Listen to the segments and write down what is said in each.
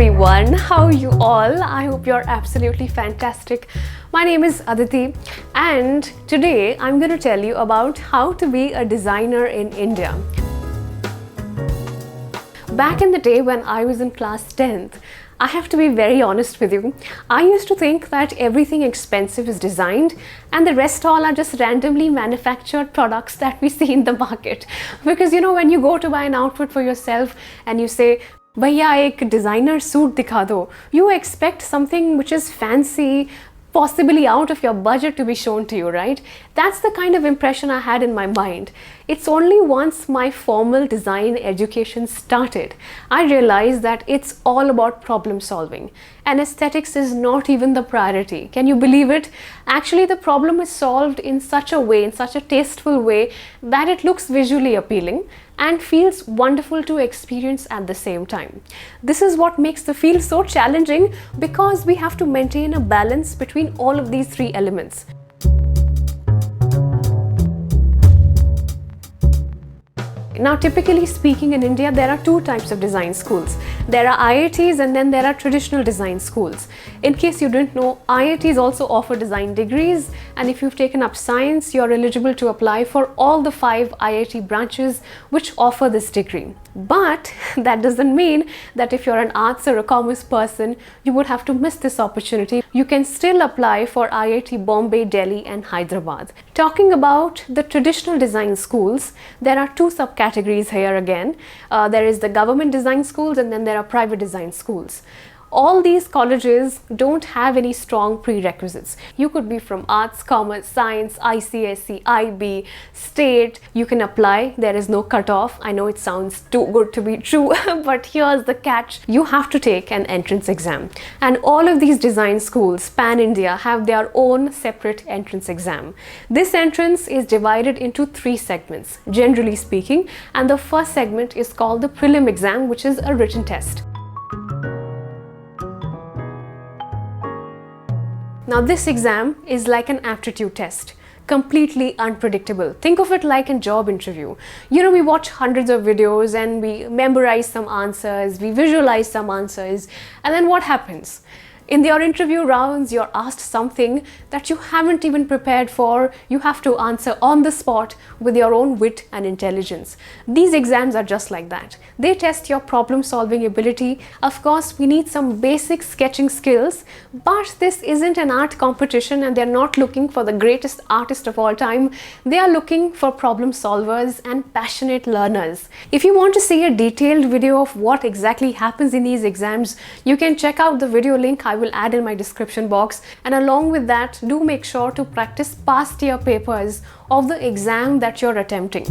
everyone, how are you all? I hope you're absolutely fantastic. My name is Aditi and today I'm going to tell you about how to be a designer in India. Back in the day when I was in class 10th, I have to be very honest with you, I used to think that everything expensive is designed and the rest all are just randomly manufactured products that we see in the market. Because you know, when you go to buy an outfit for yourself and you say, भैया एक designer suit दिखा दो, you expect something which is fancy, possibly out of your budget to be shown to you, right? That's the kind of impression I had in my mind. It's only once my formal design education started, I realized that it's all about problem solving. And aesthetics is not even the priority. Can you believe it? Actually, the problem is solved in such a way, in such a tasteful way, that it looks visually appealing and feels wonderful to experience at the same time. This is what makes the field so challenging, because we have to maintain a balance between all of these three elements. Now, typically speaking, in India, there are two types of design schools. There are IITs and then there are traditional design schools. In case you didn't know, IITs also offer design degrees, and if you've taken up science, you're eligible to apply for all the 5 IIT branches which offer this degree. But that doesn't mean that if you're an arts or a commerce person, you would have to miss this opportunity. You can still apply for IIT Bombay, Delhi and Hyderabad. Talking about the traditional design schools, there are two subcategories here again. There is the government design schools and then there are private design schools. All these colleges don't have any strong prerequisites. You could be from arts, commerce, science, ICSE, IB, state. You can apply. There is no cutoff. I know it sounds too good to be true, but here's the catch. You have to take an entrance exam. And all of these design schools, pan-India, have their own separate entrance exam. This entrance is divided into 3 segments, generally speaking. And the first segment is called the prelim exam, which is a written test. Now, this exam is like an aptitude test, completely unpredictable. Think of it like a job interview. You know, we watch hundreds of videos and we memorize some answers, we visualize some answers, and then what happens? In your interview rounds, you're asked something that you haven't even prepared for. You have to answer on the spot with your own wit and intelligence. These exams are just like that. They test your problem-solving ability. Of course, we need some basic sketching skills, but this isn't an art competition and they're not looking for the greatest artist of all time. They are looking for problem solvers and passionate learners. If you want to see a detailed video of what exactly happens in these exams, you can check out the video link I will add in my description box, and along with that, do make sure to practice past year papers of the exam that you're attempting.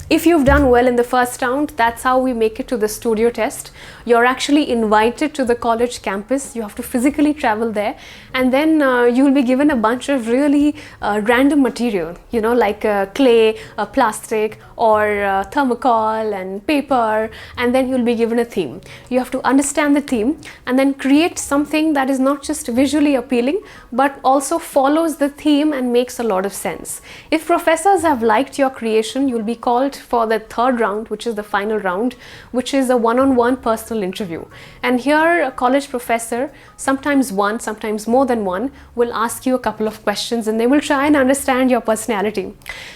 If you've done well in the first round, that's how we make it to the studio test. You're actually invited to the college campus. You have to physically travel there, and then you'll be given a bunch of really random material, you know, like clay, plastic, or thermocol and paper, and then you'll be given a theme. You have to understand the theme and then create something that is not just visually appealing, but also follows the theme and makes a lot of sense. If professors have liked your creation, you'll be called for the 3rd round, which is the final round, which is a one-on-one personal interview. And here a college professor, sometimes one, sometimes more than one, will ask you a couple of questions and they will try and understand your personality.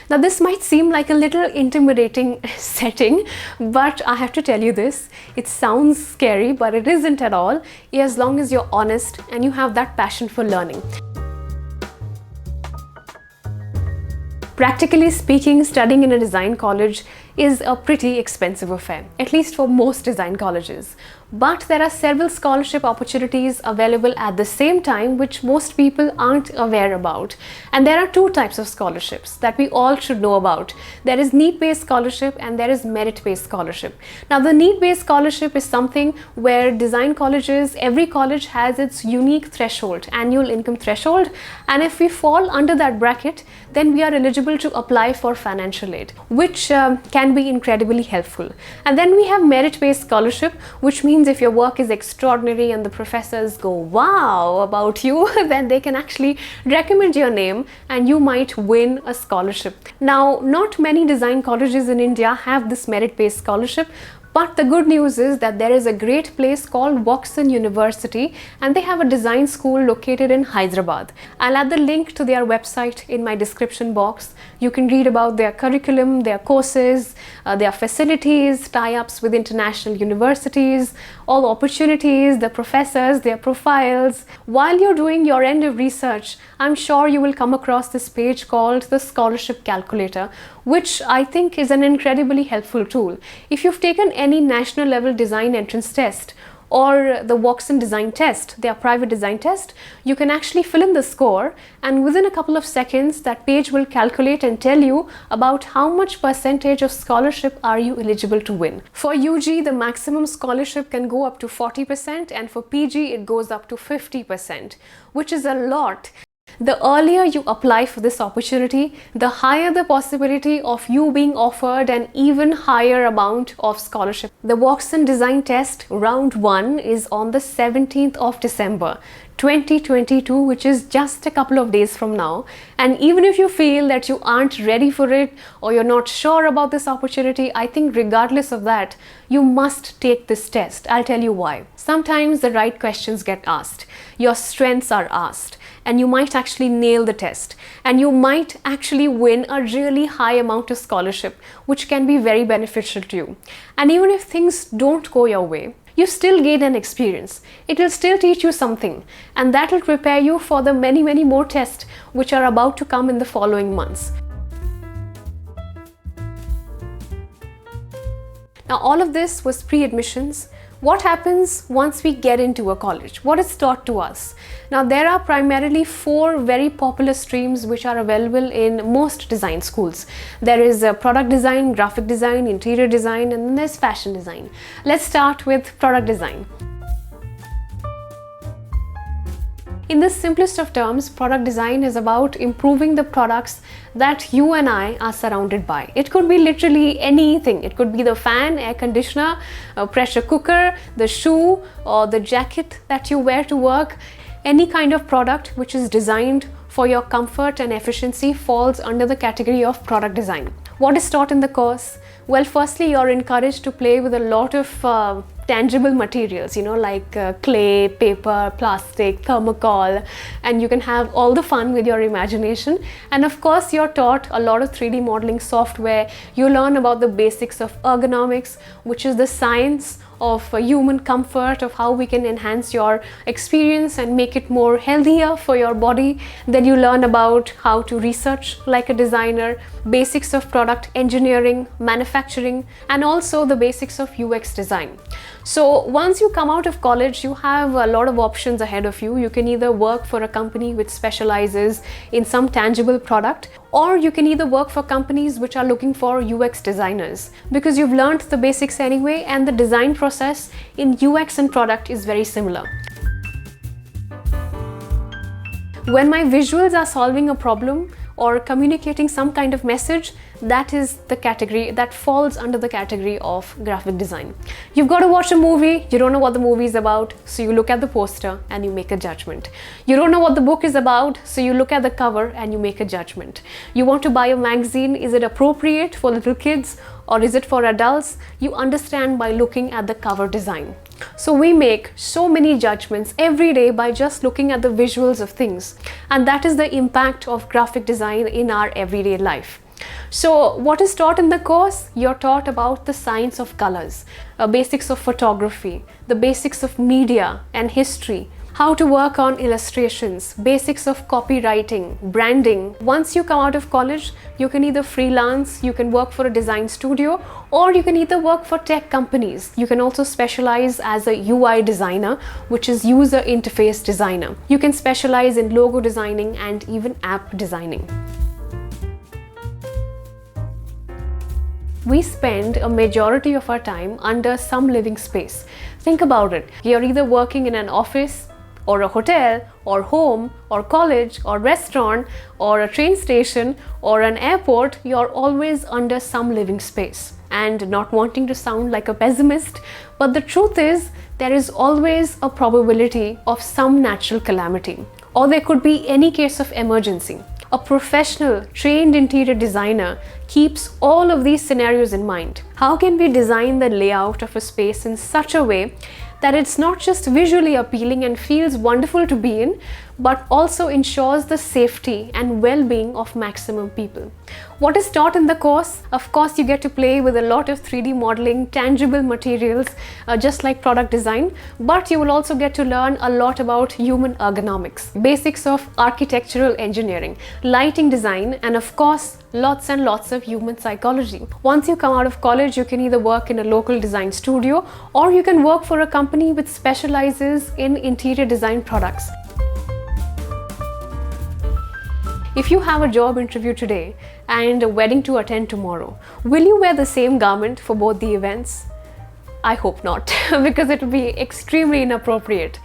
Now, this might seem like a little intimidating setting, but I have to tell you this, it sounds scary, but it isn't at all, as long as you're honest and you have that passion for learning. Practically speaking, studying in a design college is a pretty expensive affair, at least for most design colleges. But there are several scholarship opportunities available at the same time which most people aren't aware about. And there are 2 types of scholarships that we all should know about. There is need-based scholarship and there is merit-based scholarship. Now, the need-based scholarship is something where design colleges, every college has its unique threshold, annual income threshold, and if we fall under that bracket, then we are eligible to apply for financial aid, which can be incredibly helpful. And then we have merit-based scholarship, which means if your work is extraordinary and the professors go wow about you, then they can actually recommend your name and you might win a scholarship. Now, not many design colleges in India have this merit-based scholarship, But the good news is that there is a great place called Watson University, and they have a design school located in Hyderabad. I'll add the link to their website in my description box. You can read about their curriculum, their courses, their facilities, tie-ups with international universities, all opportunities, the professors, their profiles. While you're doing your end of research, I'm sure you will come across this page called the Scholarship Calculator, which I think is an incredibly helpful tool. If you've taken any national level design entrance test or the Watson design test, their private design test, you can actually fill in the score, and within a couple of seconds that page will calculate and tell you about how much percentage of scholarship are you eligible to win. For UG, the maximum scholarship can go up to 40%, and for PG it goes up to 50%, which is a lot. The earlier you apply for this opportunity, the higher the possibility of you being offered an even higher amount of scholarship. The Watson Design Test Round 1 is on the 17th of December 2022, which is just a couple of days from now. And even if you feel that you aren't ready for it or you're not sure about this opportunity, I think regardless of that, you must take this test. I'll tell you why. Sometimes the right questions get asked, your strengths are asked, and you might actually nail the test, and you might actually win a really high amount of scholarship, which can be very beneficial to you. And even if things don't go your way, you still gain an experience. It will still teach you something, and that will prepare you for the many more tests which are about to come in the following months. Now, all of this was pre-admissions. What happens once we get into a college? What is taught to us? Now, there are primarily 4 very popular streams which are available in most design schools. There is product design, graphic design, interior design, and then there's fashion design. Let's start with product design. In the simplest of terms, product design is about improving the products that you and I are surrounded by. It could be literally anything. It could be the fan, air conditioner, a pressure cooker, the shoe, or the jacket that you wear to work. Any kind of product which is designed for your comfort and efficiency falls under the category of product design. What is taught in the course? Well, firstly, you're encouraged to play with a lot of tangible materials, like clay, paper, plastic, thermocol, and you can have all the fun with your imagination. And of course, you're taught a lot of 3D modeling software. You learn about the basics of ergonomics, which is the science of human comfort, of how we can enhance your experience and make it more healthier for your body. Then you learn about how to research like a designer, basics of product engineering, manufacturing, and also the basics of UX design. So once you come out of college, you have a lot of options ahead of you. You can either work for a company which specializes in some tangible product, or you can either work for companies which are looking for UX designers, because you've learned the basics anyway, and the design process in UX and product is very similar. When my visuals are solving a problem or communicating some kind of message, that is the category that falls under the category of graphic design. You've got to watch a movie, you don't know what the movie is about, so you look at the poster and you make a judgment. You don't know what the book is about, so you look at the cover and you make a judgment. You want to buy a magazine, is it appropriate for little kids or is it for adults? You understand by looking at the cover design. So we make so many judgments every day by just looking at the visuals of things, and that is the impact of graphic design in our everyday life. So what is taught in the course? You're taught about the science of colors, basics of photography, the basics of media and history, how to work on illustrations, basics of copywriting, branding. Once you come out of college, you can either freelance, you can work for a design studio, or you can either work for tech companies. You can also specialize as a UI designer, which is user interface designer. You can specialize in logo designing and even app designing. We spend a majority of our time under some living space. Think about it. You're either working in an office, or a hotel, or home, or college, or restaurant, or a train station, or an airport. You're always under some living space. And not wanting to sound like a pessimist, but the truth is, there is always a probability of some natural calamity, or there could be any case of emergency. A professional, trained interior designer keeps all of these scenarios in mind. How can we design the layout of a space in such a way that it's not just visually appealing and feels wonderful to be in, but also ensures the safety and well-being of maximum people? What is taught in the course? Of course, you get to play with a lot of 3D modeling, tangible materials, just like product design, but you will also get to learn a lot about human ergonomics, basics of architectural engineering, lighting design, and of course, lots and lots of human psychology. Once you come out of college, you can either work in a local design studio or you can work for a company which specializes in interior design products. If you have a job interview today and a wedding to attend tomorrow, will you wear the same garment for both the events? I hope not, because it will be extremely inappropriate.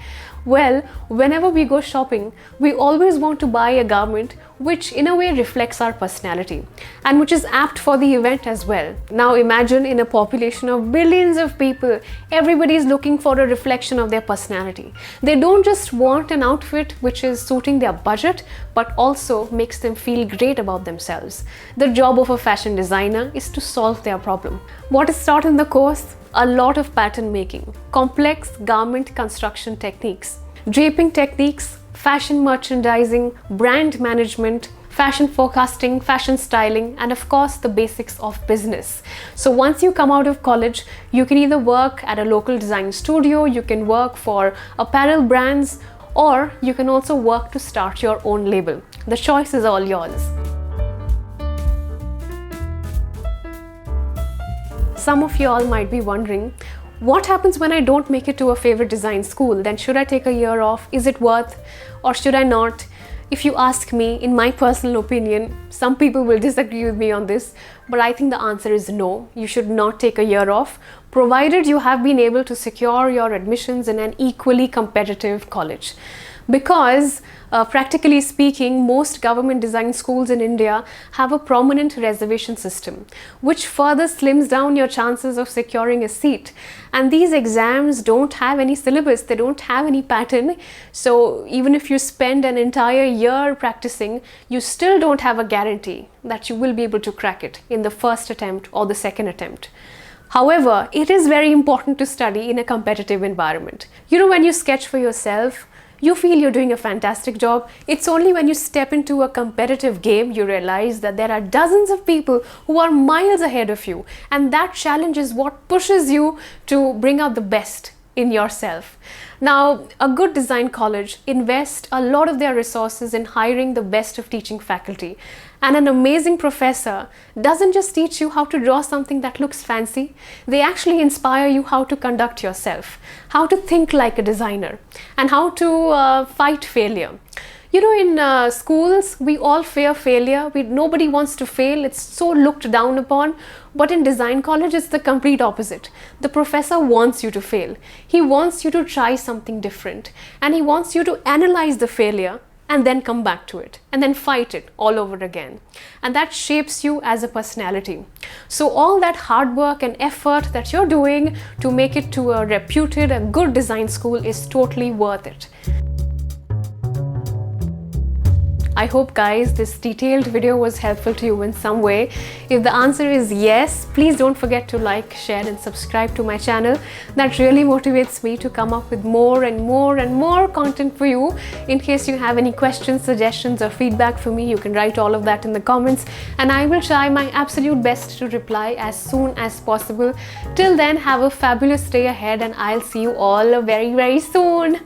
Well, whenever we go shopping, we always want to buy a garment which in a way reflects our personality and which is apt for the event as well. Now imagine in a population of billions of people, everybody is looking for a reflection of their personality. They don't just want an outfit which is suiting their budget, but also makes them feel great about themselves. The job of a fashion designer is to solve their problem. What is taught in the course? A lot of pattern making, complex garment construction techniques, draping techniques, fashion merchandising, brand management, fashion forecasting, fashion styling, and of course the basics of business. So once you come out of college, you can either work at a local design studio, you can work for apparel brands, or you can also work to start your own label. The choice is all yours. Some of you all might be wondering, what happens when I don't make it to a favorite design school? Then should I take a year off? Is it worth, or should I not? If you ask me, in my personal opinion, some people will disagree with me on this, but I think the answer is no. You should not take a year off, provided you have been able to secure your admissions in an equally competitive college. Because practically speaking, most government design schools in India have a prominent reservation system, which further slims down your chances of securing a seat. And these exams don't have any syllabus, they don't have any pattern. So even if you spend an entire year practicing, you still don't have a guarantee that you will be able to crack it in the first attempt or the second attempt. However, it is very important to study in a competitive environment. You know, when you sketch for yourself, you feel you're doing a fantastic job. It's only when you step into a competitive game you realize that there are dozens of people who are miles ahead of you, and that challenge is what pushes you to bring out the best in yourself. Now, a good design college invests a lot of their resources in hiring the best of teaching faculty. And an amazing professor doesn't just teach you how to draw something that looks fancy, they actually inspire you how to conduct yourself, how to think like a designer, and how to fight failure. You know, in schools, we all fear failure. Nobody wants to fail. It's so looked down upon. But in design college, it's the complete opposite. The professor wants you to fail. He wants you to try something different. And he wants you to analyze the failure and then come back to it and then fight it all over again. And that shapes you as a personality. So all that hard work and effort that you're doing to make it to a reputed, a good design school is totally worth it. I hope, guys, this detailed video was helpful to you in some way. If the answer is yes, please don't forget to like, share and subscribe to my channel. That really motivates me to come up with more and more and more content for you. In case you have any questions, suggestions or feedback for me, you can write all of that in the comments and I will try my absolute best to reply as soon as possible. Till then, have a fabulous day ahead and I'll see you all very, very soon.